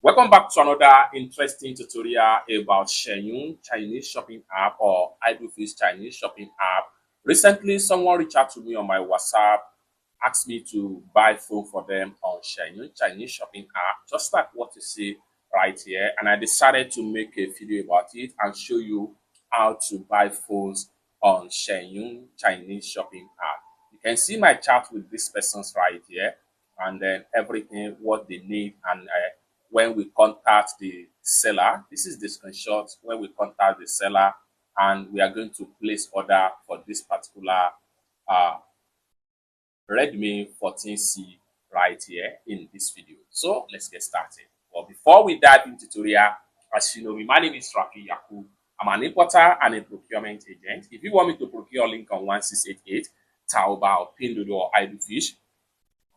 Welcome back to another interesting tutorial about Xianyu Chinese shopping app or Idlefish Chinese shopping app. Recently, someone reached out to me on my WhatsApp, asked me to buy phone for them on Xianyu Chinese shopping app, just like what you see right here. And I decided to make a video about it and show you how to buy phones on Xianyu Chinese shopping app. You can see my chat with these persons right here, and then everything what they need and when we contact the seller. This is the screenshot when we contact the seller and we are going to place order for this particular uh, Redmi 14C right here in this video. So let's get started. But before we dive into tutorial, as you know, my name is Rafi Yakub. I'm an importer and a procurement agent. If you want me to procure link on 1688, Taoba or Pinduoduo or Idlefish,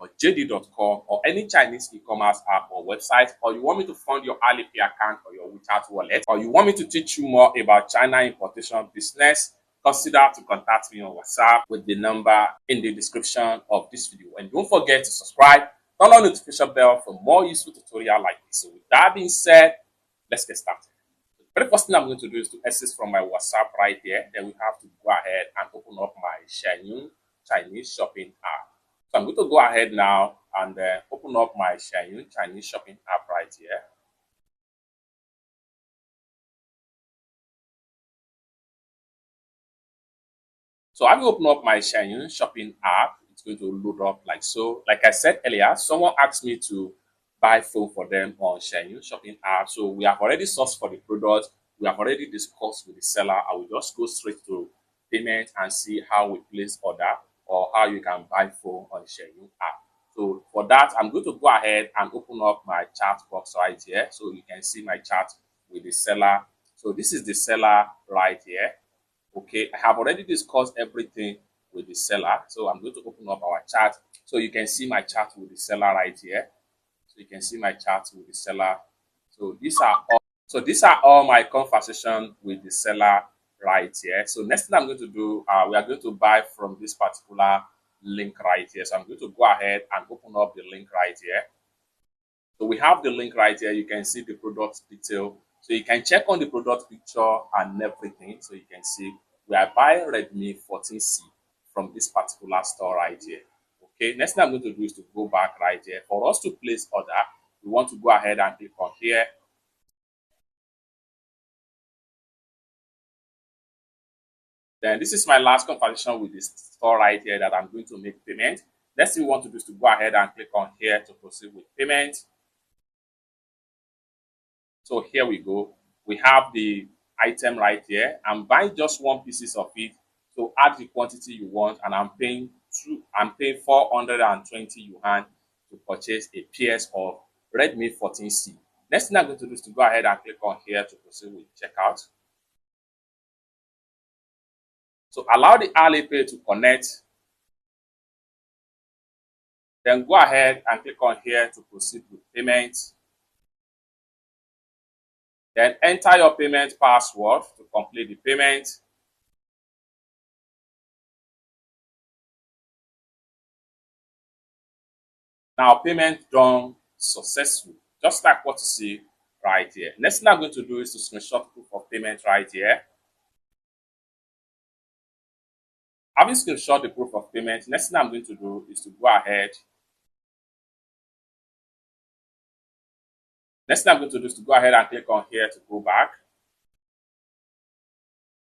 or JD.com or any Chinese e-commerce app or website, or you want me to fund your Alipay account or your WeChat wallet, or you want me to teach you more about China importation business, consider to contact me on WhatsApp with the number in the description of this video. And don't forget to subscribe, turn on the notification bell for more useful tutorial like this. So with that being said, let's get started. The very first thing I'm going to do is to access from my WhatsApp right here. Then we have to go ahead and open up my Xianyu Chinese shopping app. So I'm going to go ahead now and open up my Xianyu Chinese shopping app right here. So I'm going to open up my Xianyu shopping app. It's going to load up like so. Like I said earlier, someone asked me to buy phone for them on Xianyu shopping app. So we have already sourced for the product. We have already discussed with the seller. I will just go straight to payment and see how we place order or how you can buy phone on Xianyu app. So for that, I'm going to go ahead and open up my chat box right here so you can see my chat with the seller. So this is the seller right here. Okay, I have already discussed everything with the seller. So I'm going to open up our chat so you can see my chat with the seller right here. So you can see my chat with the seller. So these are all my conversation with the seller right here. So next thing I'm going to do, we are going to buy from this particular link right here. So I'm going to go ahead and open up the link right here. So we have the link right here. You can see the product detail. So you can check on the product picture and everything. So you can see we are buying Redmi 14C from this particular store right here. Okay, next thing I'm going to do is to go back right here. For us to place order, we want to go ahead and click on here. Then this is my last conversation with this store right here that I'm going to make payment. Next thing we want to do is to go ahead and click on here to proceed with payment. So here we go. We have the item right here. I'm buying just one pieces of it. So add the quantity you want, and I'm paying 420 yuan to purchase a PS of Redmi 14C. Next thing I'm going to do is to go ahead and click on here to proceed with checkout. So allow the Alipay to connect. Then go ahead and click on here to proceed with payment. Then enter your payment password to complete the payment. Now payment done successful, just like what you see right here. Next thing I'm going to do is to screenshot proof of payment right here. Having screenshot the proof of payment, next thing I'm going to do is to go ahead. Next thing I'm going to do is to go ahead and click on here to go back.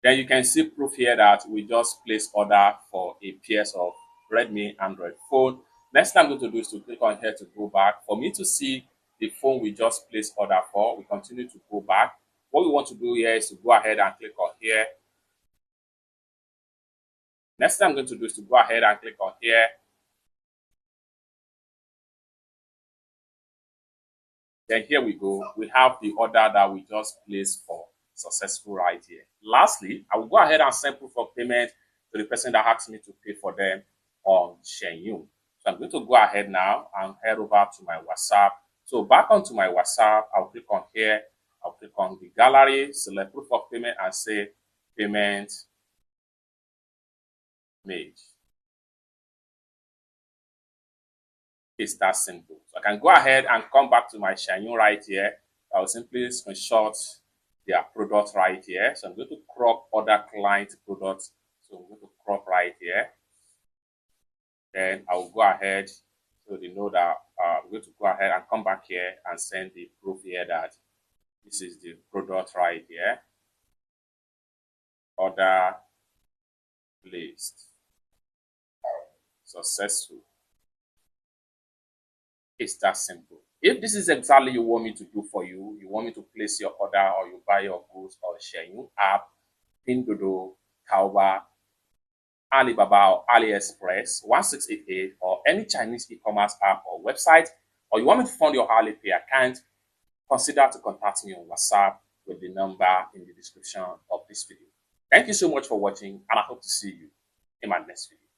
Then you can see proof here that we just placed order for a PS of Redmi Android phone. Next thing I'm going to do is to click on here to go back. For me to see the phone we just placed order for, we continue to go back. What we want to do here is to go ahead and click on here. Next thing I'm going to do is to go ahead and click on here. Then here we go. We have the order that we just placed for successful right here. Lastly, I will go ahead and send proof of payment to the person that asked me to pay for them on Xianyu. So I'm going to go ahead now and head over to my WhatsApp. So back onto my WhatsApp, I'll click on here. I'll click on the gallery, select proof of payment and say payment made. It's that simple. So I can go ahead and come back to my Xianyu right here. I'll simply screenshot their product right here. So I'm going to crop other client products. So I'm going to crop right here. Then I'll go ahead so they know that I'm going to go ahead and come back here and send the proof here that this is the product right here. Order placed. Successful. It's that simple. If this is exactly you want me to do for you, you want me to place your order or you buy your goods or Xianyu app, Pinduoduo, Taobao, Alibaba or AliExpress, 1688, or any Chinese e-commerce app or website, or you want me to fund your Alipay account, consider to contact me on WhatsApp with the number in the description of this video. Thank you so much for watching, and I hope to see you in my next video.